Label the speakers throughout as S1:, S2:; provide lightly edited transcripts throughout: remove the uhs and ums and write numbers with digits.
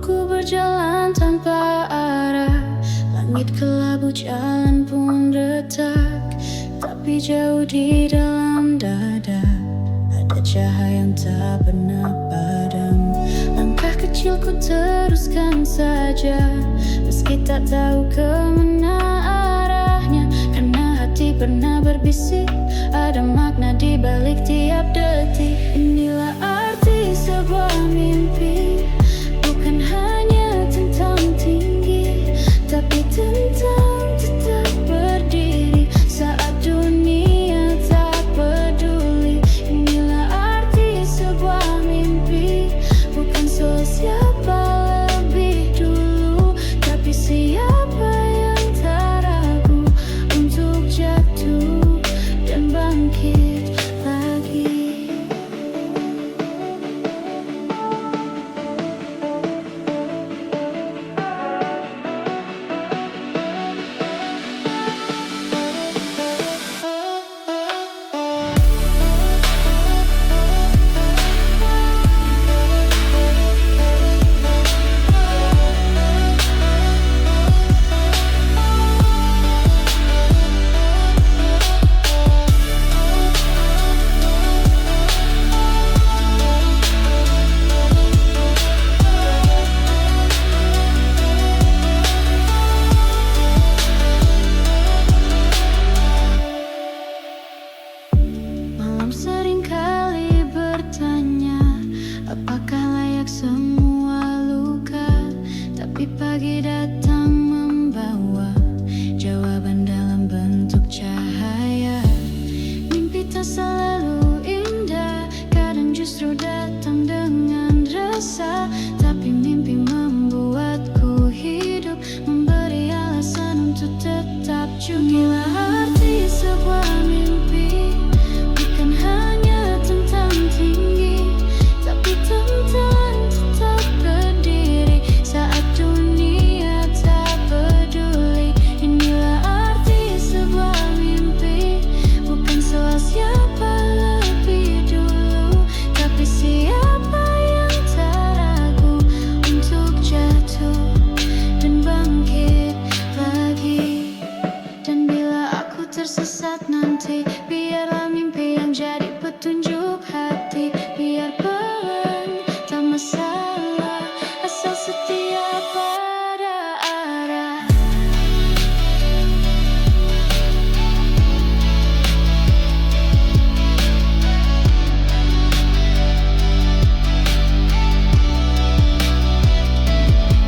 S1: Waktuku berjalan tanpa arah, langit kelabu, jalan pun retak. Tapi jauh di dalam dada ada cahaya yang tak pernah padam. Langkah kecilku teruskan saja, meski tak tahu kemana arahnya. Karena hati pernah berbisik, ada makna di balik tiap detik. Inilah arti sebuah mimpi, bukan hanya tentang tinggi, tapi tentang tetap berdiri saat dunia tak peduli. Inilah arti sebuah mimpi, bukan soal siapa lebih dulu, tapi siapa yang tak ragu untuk jatuh dan bangkit lagi. Malam seringkali bertanya, apakah layak semua luka? Tapi pagi datang membawa jawaban dalam bentuk cahaya. Mimpi tak selalu indah, kadang justru datang dengan rasa. Tapi mimpi membuatku hidup, memberi alasan untuk tetap juga. Arti sebuah mimpi bukan hanya tentang tinggi, tapi tentang tetap berdiri saat dunia tak peduli. Inilah arti sebuah mimpi, bukan soal siapa lebih dulu, tapi siapa yang tak ragu untuk jatuh dan bangkit lagi. Dan bila aku tersesat nanti, biarlah mimpi yang jadi petunjuk hati. Biar pelan, tak masalah, asal setia pada arah.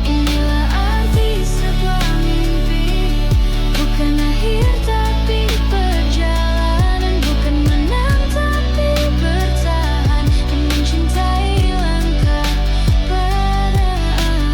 S1: Inilah arti sebuah mimpi, bukan akhir tapi perjalanan, bukan menang tapi bertahan dan mencintai langkah perlahan.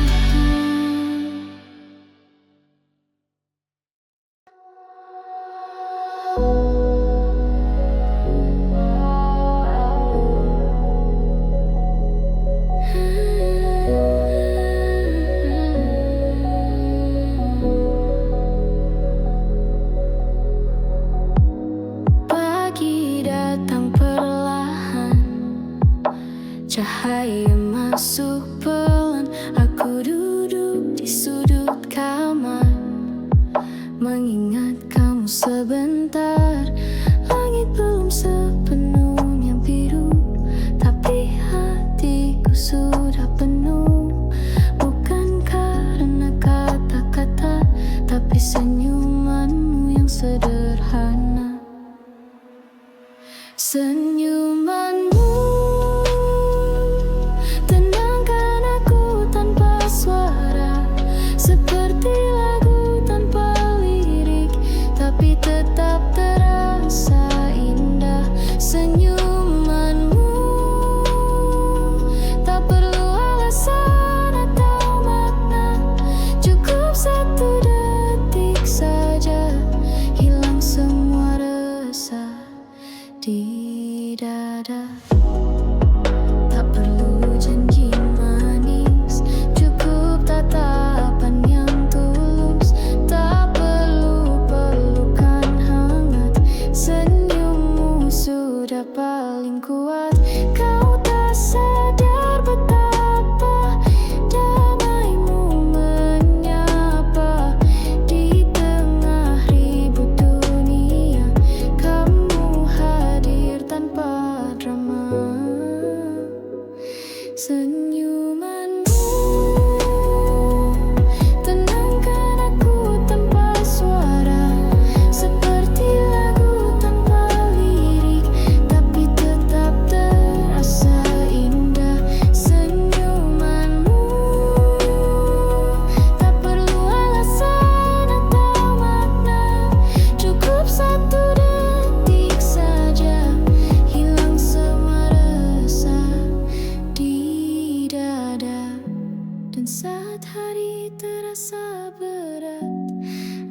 S1: saat hari terasa berat,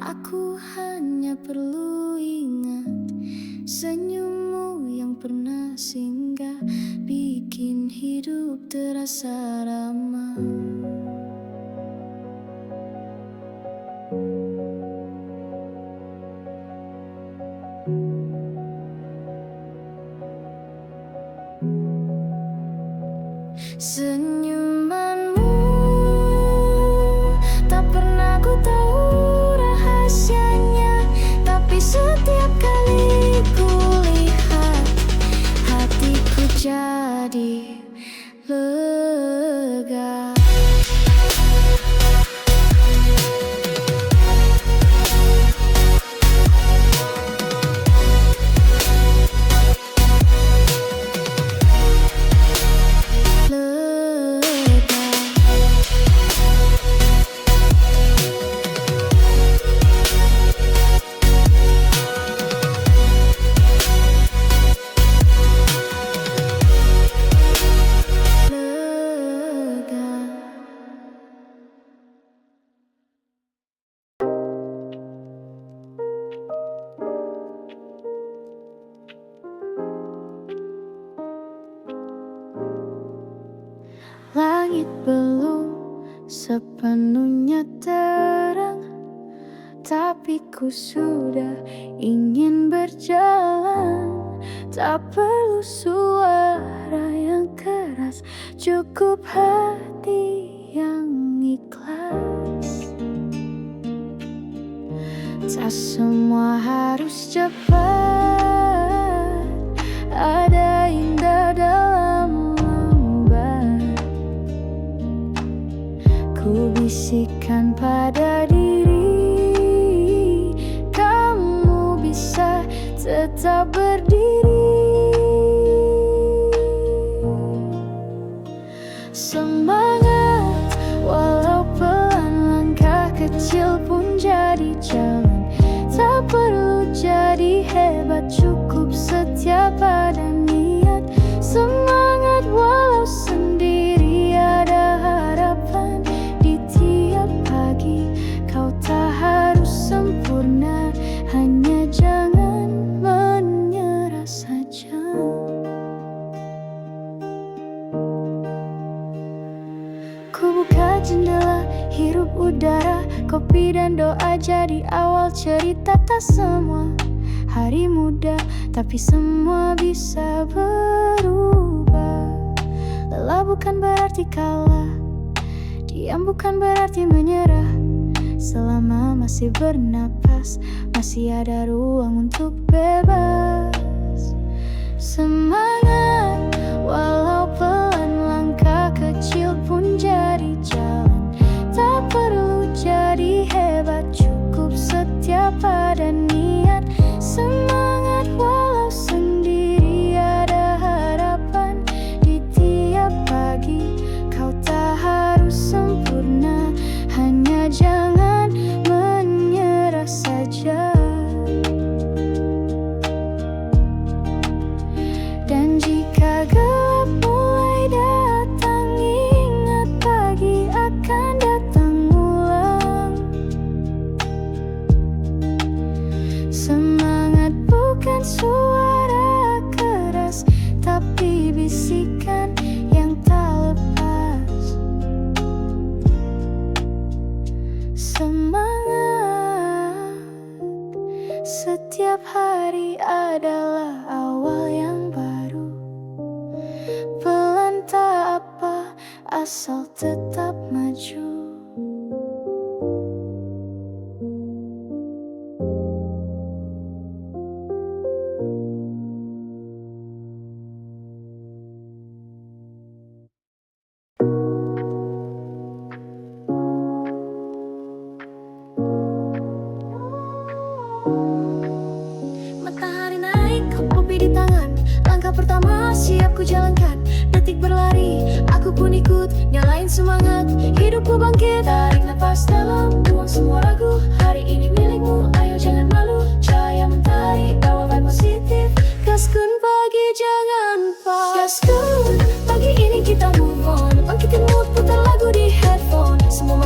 S1: aku hanya perlu ingat senyummu yang pernah singgah, bikin hidup terasa ramah. Senyumanmu tak pernah ku tahu rahasianya, tapi setiap kali ku lihat, hatiku jadi lega. Langit belum sepenuhnya terang, tapi ku sudah ingin berjalan. Tak perlu suara yang keras, cukup hati yang ikhlas. Tak semua harus cepat, ada indah dalam lambat. Ku bisikan pada diri, kamu bisa tetap berdiri. Semangat, walau pelan, langkah kecil pun jadi jalan. Tak perlu jadi hebat, cukup setia pada niat. Semangat walau sendiri, ada harapan di tiap pagi. Kau tak harus sempurna, hanya jangan menyerah saja. Ku buka jendela, hirup udara, kopi dan doa jadi awal cerita. Tak semua hari muda, tapi semua bisa berubah. Lelah bukan berarti kalah, diam bukan berarti menyerah. Selama masih bernapas, masih ada ruang untuk bebas. Semangat, walau pelan, langkah kecil pun jadi jalan. Tak perlu jadi hebat, cukup setia pada niat. Semangat walau sendiri, ada harapan di tiap pagi. Kau tak harus sempurna, hanya jangan menyerah saja. Dan jika gelap mulai datang, ingat pagi akan datang ulang. Semangat bukan suara keras, tapi bisikan yang tak lepas. Semangat, setiap hari adalah awal yang baru. Pelan tak apa, asal tetap maju. Matahari naik, kopi di tangan, langkah pertama siap ku jalankan. Detik berlari, aku pun ikut, nyalain semangat. Hidupku bangkit, tarik nafas dalam, buang semua ragu. Hari ini milikmu, ayo jangan malu. Cahaya mentari, bawa vibe positif. Gaskun pagi, jangan pas. Gaskun, pagi ini kita move on. Bangkitin mood, putar lagu di headphone. Semua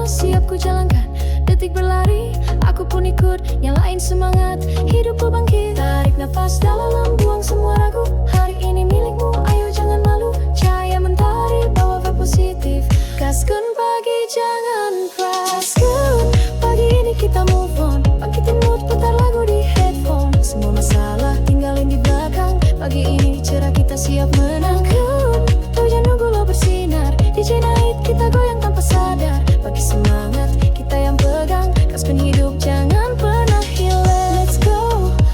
S1: siap ku jalankan. Detik berlari, aku pun ikut nyalain semangat. Hidupku bangkit, tarik nafas dalam, buang semua ragu. Hari ini milikmu, ayo jangan malu. Cahaya mentari, bawa vibe positif. Gaskan pagi, jangan keraskan. Pagi ini kita move on, bangkitin mood, putar lagu di headphone. Semua masalah tinggalin di belakang. Pagi ini cerah, kita siap menang. Hujan nunggu lo bersinar, DJ naik kita goyang tanpa sadar. Bagi semangat, kita yang pegang. Gaskan hidup, jangan pernah hilang.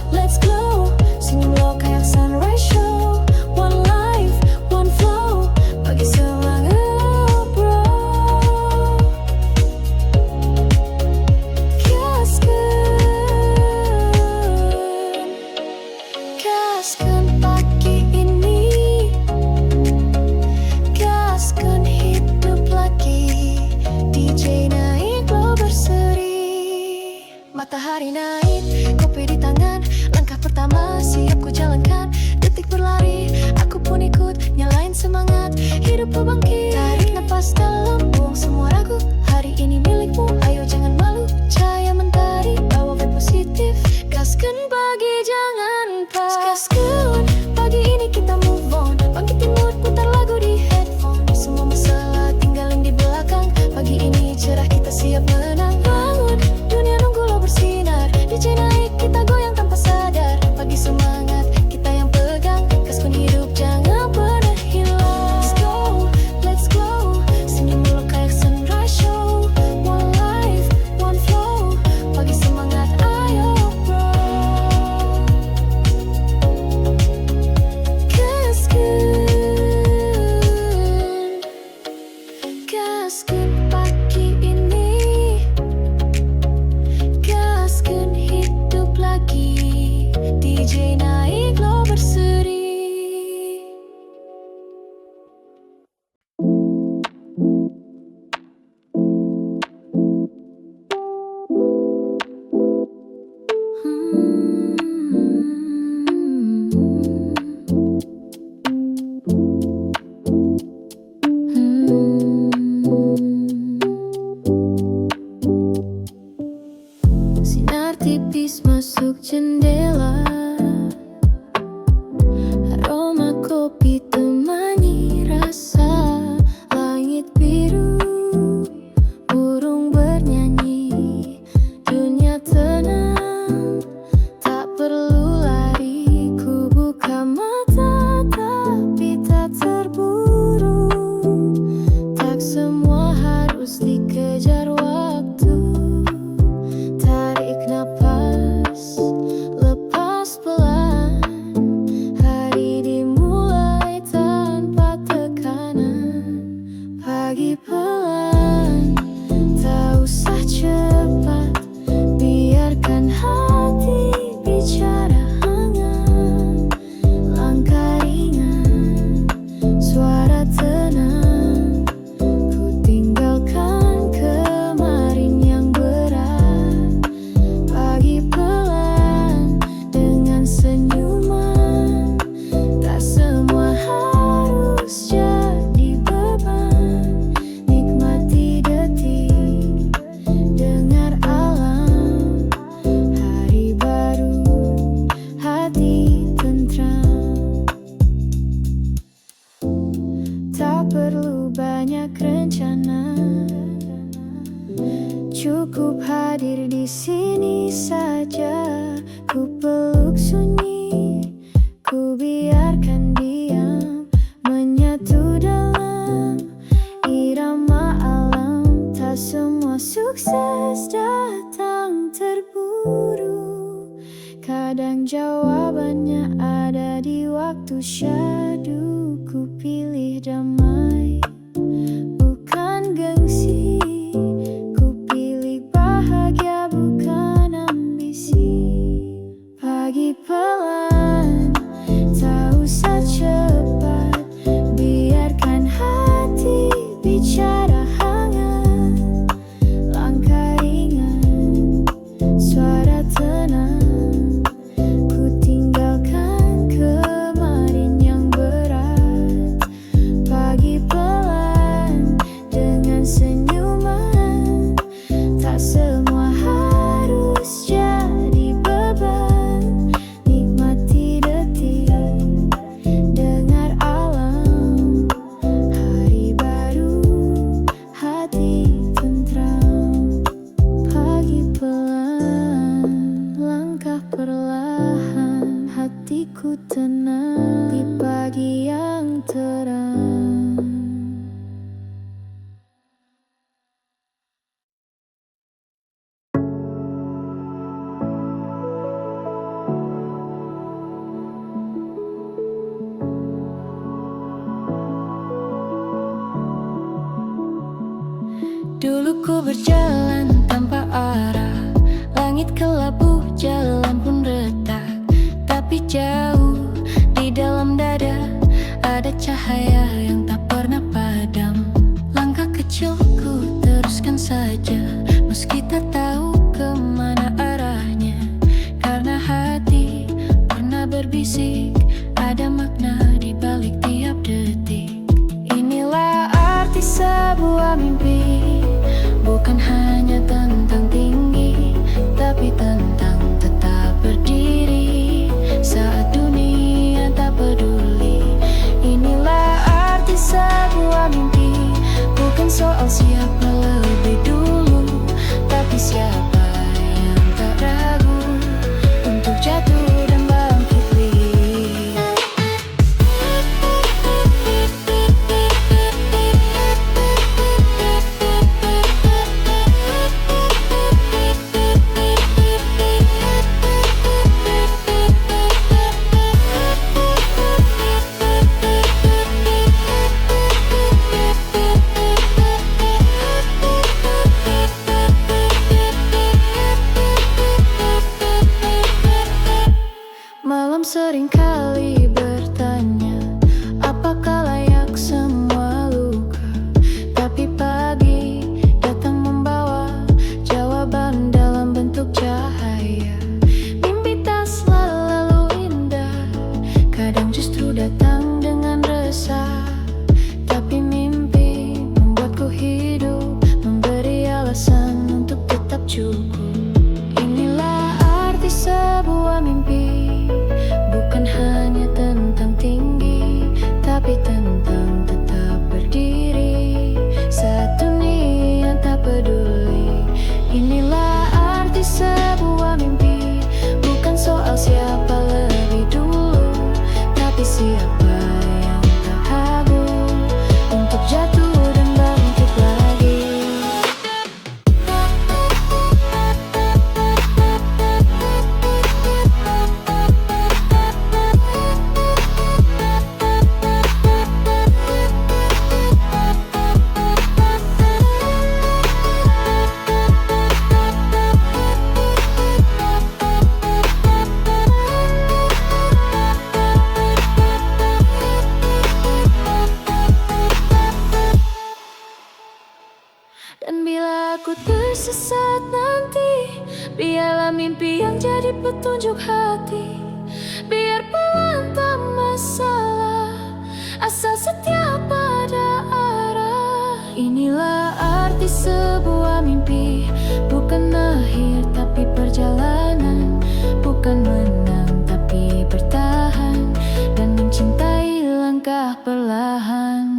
S1: Let's glow, senyum lo kayak sunrise show. One life, one flow, bagi semangat lo bro. Gaskan pagi ini, gaskan hidup lagi. DJ naik lo berseri, matahari naik, kopi di tangan. Langkah pertama siap ku jalankan. Detik berlari, aku pun ikut nyalain semangat. Hidupku bangkit, tarik nafas dalam, buang semua ragu. Hari ini milikmu, ayo jangan malu. Cahaya mentari, bawa vibe positif. Gaskan pagi, jangan pas. Gaskan pagi ini kita move on, bangkitin mood, putar lagu di headphone. Semua masalah tinggalin di belakang. Pagi ini cerah, kita siap menang. Bangun, dunia nunggu lo bersinar. DJ naik, kita goyang tanpa sadar. Pagi semangat, kita yang pegang. Gaskan hidup, jangan pernah hilang. Let's go, senyum lo kayak sunrise show. One life, one flow, pagi semangat, ayo bro. Gaskan pagi ini, gaskan hidup lagi. DJ naik lo berseri. Sinar tipis masuk jendela, aroma kopi temani rasa. Langit biru, burung bernyanyi. Dunia tenang, tak perlu lari. Ku buka mata tapi tak terburu. Tak semua harus dikejar waktu. Tarik napas, lepas pelan. Hari dimulai tanpa tekanan. Pagi pelan, tak usah cepat. Biarkan hati bicara hangat. Langkah ringan, suara tenang. Ku tinggalkan kemarin yang berat. Pagi pelan dengan senyuman. Tak semua harus jadi beban. Nikmati detik, dengar alam. Hari baru, hati tentram. Tak perlu banyak rencana, cukup hadir di sini saja. Ku peluk sunyi, ku biarkan diam, menyatu dalam irama alam. Tak semua sukses datang terburu. Kadang jawabannya ada di waktu syadu. Ku pilih damai, bukan gengsi. Ku pilih bahagia, bukan ambisi. Pagi pelan, tak usah cepat. Biarkan hati bicara hangat. Langkah ringan, suara tenang. Ku tinggalkan kemarin yang berat. Dulu ku berjalan tanpa arah, langit kelabu, jalan pun retak. Tapi jauh di dalam dada ada cahaya yang tak pernah padam. Langkah kecilku teruskan saja, meski tak tahu kemana arahnya. Karena hati pernah berbisik, ada makna di balik tiap detik. Inilah arti sebuah mimpi, bukan hanya tentang tinggi, tapi tentang tetap berdiri saat dunia tak peduli. Inilah arti sebuah mimpi, bukan soal siapa lebih dulu, tapi siapa yang tak ragu untuk jatuh dan bangkit lagi. Malam seringkali bertanya, apakah layak semua luka? Tapi pagi datang membawa jawaban dalam bentuk cahaya. Mimpi tak selalu indah, kadang justru datang dengan resah. Tapi mimpi membuatku hidup, memberi alasan untuk tetap cukup. Inilah arti sebuah mimpi, bukan hanya tentang tinggi, tapi tentang tetap berdiri saat dunia tak peduli. Inilah arti sebuah mimpi, bukan soal siapa lebih dulu, tapi siapa yang tak ragu untuk jatuh dan bangkit lagi. Dan bila aku tersesat nanti, biarlah mimpi yang jadi petunjuk hati. Biar pelan tak masalah, asal setia pada arah. Inilah arti sebuah mimpi, bukan akhir tapi perjalanan, bukan menang tapi bertahan, dan mencintai langkah perlahan.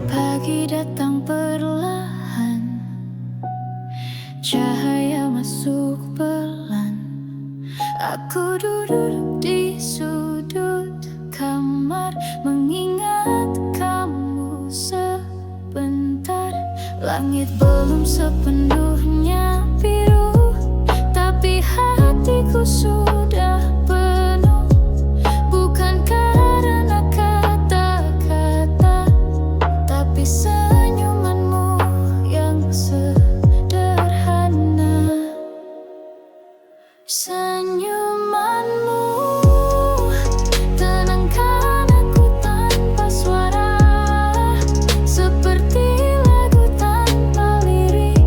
S1: Pagi datang perlahan, cahaya masuk pelan. Aku duduk di sudut kamar, mengingat kamu sebentar. Langit belum sepenuhnya biru, tapi hatiku sudah penuh. Bukan karena kata-kata, tapi senyumanmu yang sederhana. Senyumanmu tenangkan aku tanpa suara, seperti lagu tanpa lirik.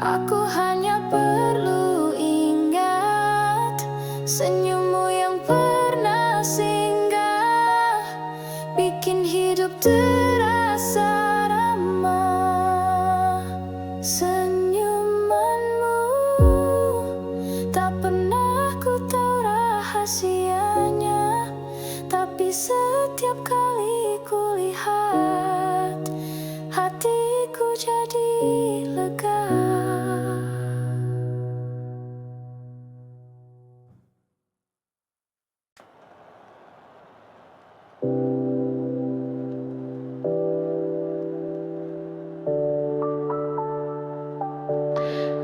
S1: Aku hanya perlu ingat senyummu yang pernah singgah, bikin hidup terasa ramah. Senyumanmu tak pernah ku tahu rahasianya, tapi setiap kali ku lihat, hatiku jadi lega.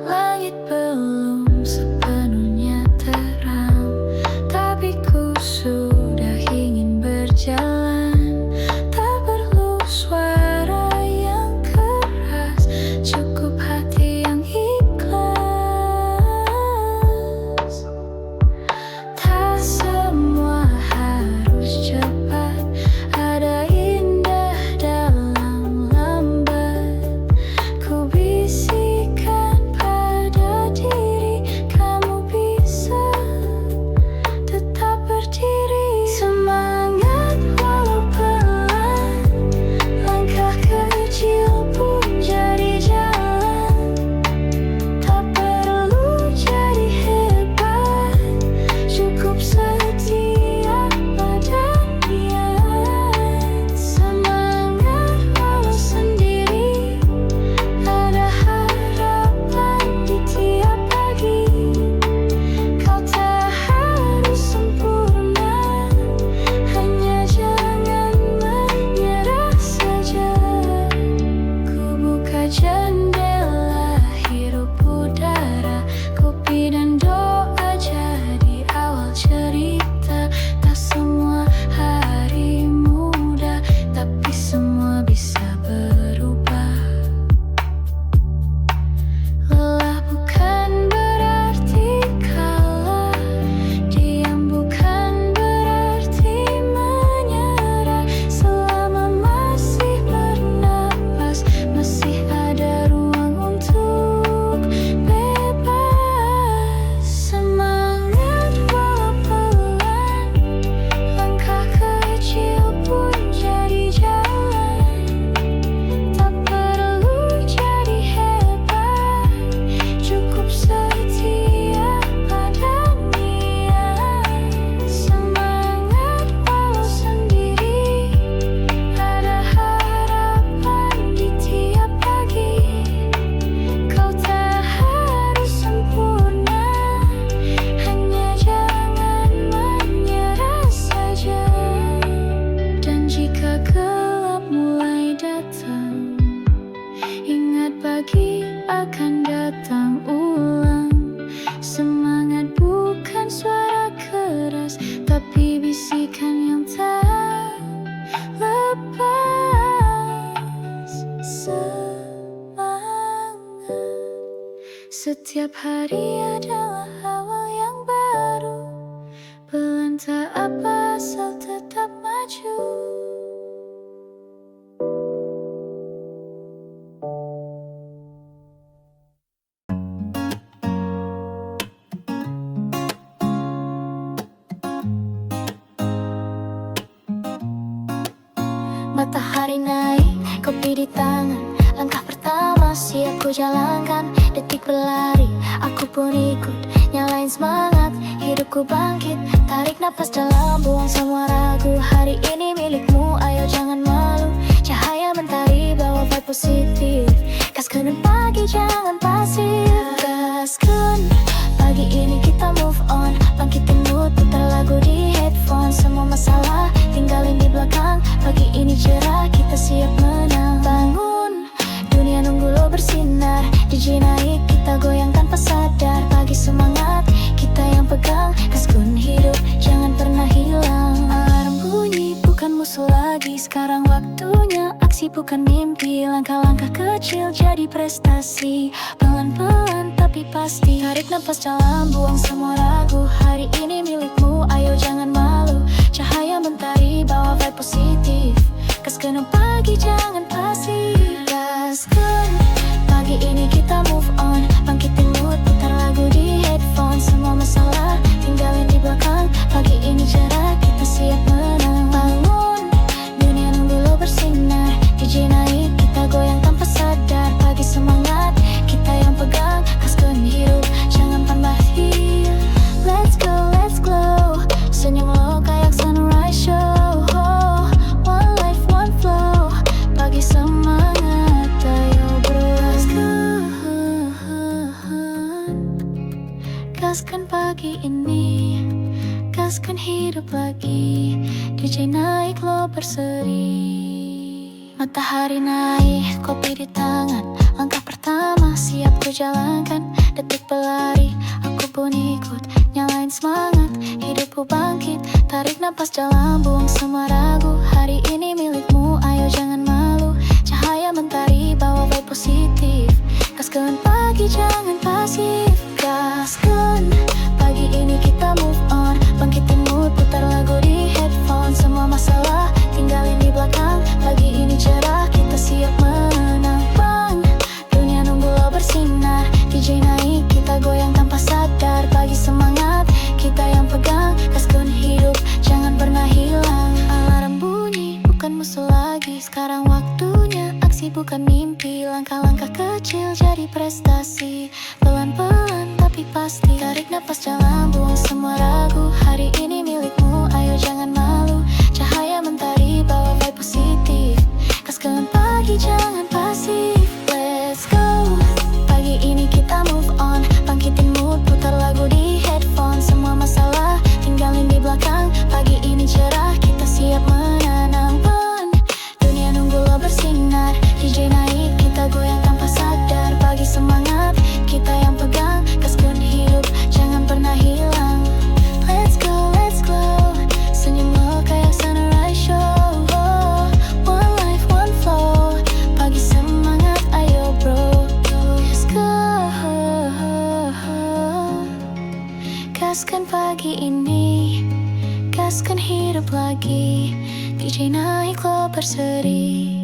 S1: Langit belum sepenuhnya terang, tapi ku sudah ingin berjalan. Tak perlu suara yang keras, cukup hati yang ikhlas. Tak semua harus cepat, ada indah dalam lambat. Ku bisikan pada diri, kamu bisa tetap berdiri. Semangat walau pelan, langkah kecil pun jadi jalan. Tak perlu jadi hebat, cukup setia pada niat. Semangat walau sendiri, ada harapan di tiap pagi. Kau tak harus sempurna, hanya jangan menyerah saja. Ku buka jendela, hirup udara, kopi dan doa jadi awal cerita. Tak semua hari mudah, tapi semua bisa berubah. Lelah bukan berarti kalah, diam bukan berarti menyerah. Selama masih bernapas, masih ada ruang untuk bebas. Semangat walau pelan, langkah kecil pun jadi jalan. Tak perlu jadi hebat, cukup setia pada niat. Semangat walau sendiri, ada harapan di tiap pagi. Kau tak harus sempurna, hanya jangan menyerah saja. Dan jika gelap mulai datang, ingat pagi akan datang ulang. Semangat bukan suara keras, tapi bisikan yang tak lepas. Semangat, setiap hari adalah awal yang baru. Pelan tak apa, asal tetap maju. Matahari naik, kopi di tangan, langkah pertama siap ku jalankan. Detik berlari, aku pun ikut, nyalain semangat, hidupku bangkit. Tarik napas dalam, buang semua ragu. Hari ini milikmu, ayo jangan malu. Cahaya mentari bawa vibe positif, gaskan pagi jangan pasif. Gaskan pagi ini kita move on, bangkitin mood, putar lagu di headphone. Semua masalah tinggalin di belakang, pagi ini cerah, kita siap menang. Bangun, dunia nunggu lo bersinar, DJ naik, kita goyang tanpa sadar. Pagi semangat, kita yang pegang, gaskun hidup, jangan pernah hilang. Alarm bunyi, bukan musuh lagi, sekarang waktunya aksi bukan mimpi. Langkah-langkah kecil jadi prestasi, pelan-pelan tapi pasti. Tarik nafas dalam, buang semua ragu. Hari ini milikmu, ayo jangan malu. Cahaya mentari bawa vibe positif, gaskan pagi jangan pasif. Gaskan pagi ini kita move on, ini cerah, kita siap menang. Bangun, dunia nunggu lo bersinar. DJ naik, kita goyang tanpa sadar. Pagi semangat, kita yang pegang. Kaskan hidup, jangan pandang hiu. Let's go, let's glow. Senyum lo kayak sunrise show. One life, one flow. Pagi semangat, ayo bro. Gaskan pagi ini, gaskan hidup lagi. DJ naik lo berseri. Matahari naik, kopi di tangan. Langkah pertama siap ku jalankan. Detik berlari, aku pun ikut. Nyalain semangat, hidupku bangkit. Tarik napas dalam, buang semua ragu. Hari ini milikmu, ayo jangan malu. Cahaya mentari, bawa vibe positif. Gaskan pagi, jangan pasif. Gaskan, pagi ini kita move on. Bangkitin mood, putar lagu di headphone. Semua masalah, tinggalin di belakang. Pagi ini cerah, kita siap menang. Bang, dunia nunggu lo bersinar. DJ naik, kita goyang tanpa sadar. Pagi semangat, kita yang pegang. Gaskan hidup, jangan pernah hilang. Alarm bunyi, bukan musuh lagi. Sekarang waktunya aksi, bukan mimpi. Langkah-langkah kecil jadi prestasi. Pelan-pelan tapi pasti. Tarik napas dalam, buang semua ragu. Hari ini milikmu, ayo jangan malu. Cahaya mentari, bawa vibe positif. Gaskan pagi, jangan pasif. Let's go. Pagi ini kita move on. Bangkitin mood, putar lagu di headphone. Semua masalah, tinggalin di belakang. Pagi ini cerah, kita siap menanam pon. Dunia nunggu lo bersinar. DJ naik, kita goyang tanpa sadar. Pagi semangat, kita yang pegang. Gaskan hidup, jangan pernah hilang. Let's go, let's glow. Senyum lo kayak sunrise show. One life, one flow. Pagi semangat, ayo bro. Let's go. Gaskan pagi ini, gaskan hidup lagi. DJ naik lo berseri.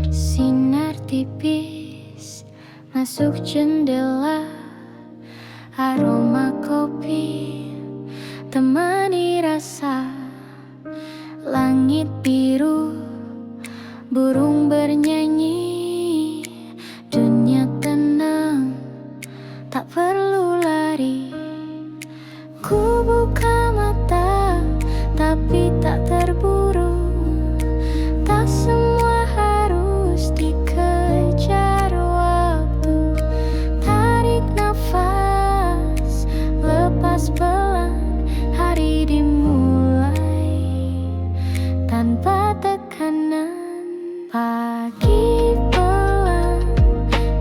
S1: Sinar tipis masuk jendela. Aroma kopi temani rasa. Langit biru, burung bernyanyi. Dunia tenang, tak perlu lari. Ku buka mata, tapi tak terburu. Tak semua harus dikejar waktu. Tarik nafas, lepas pelan. Hari dimulai tanpa tekanan. Pagi pelan,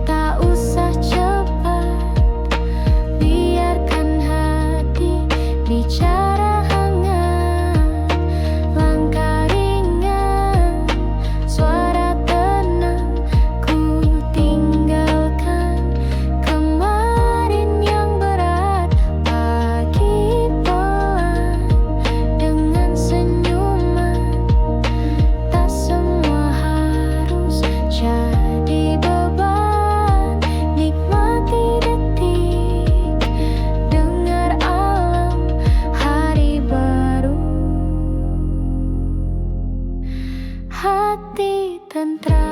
S1: tak usah cepat. Biarkan hati bicara hangat. Langkah ringan, suara tenang. Ku tinggalkan kemarin yang berat. Pagi pelan, dengan senyuman. Tak semua harus jadi beban. Nikmati detik, dengar alam. Hari baru, hati tentram.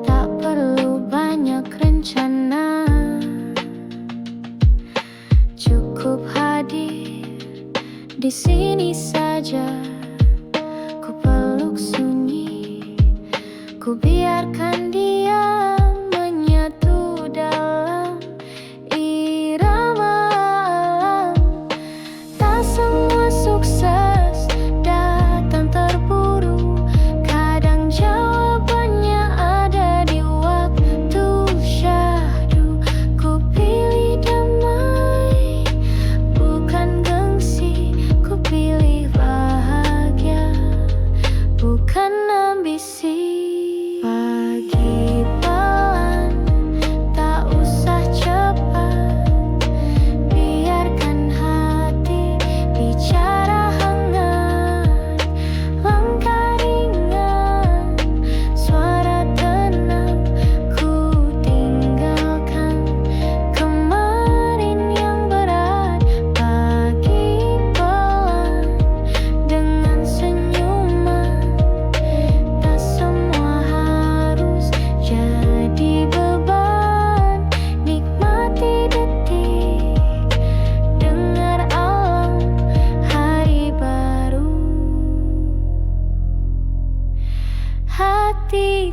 S1: Tak perlu banyak rencana, cukup hadir di sini saja. Ku peluk sunyi, ku biarkan dia menyatu dalam irama alam. Tak semua sukses datang terburu. Kadang jawabannya ada di waktu.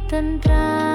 S1: tentram.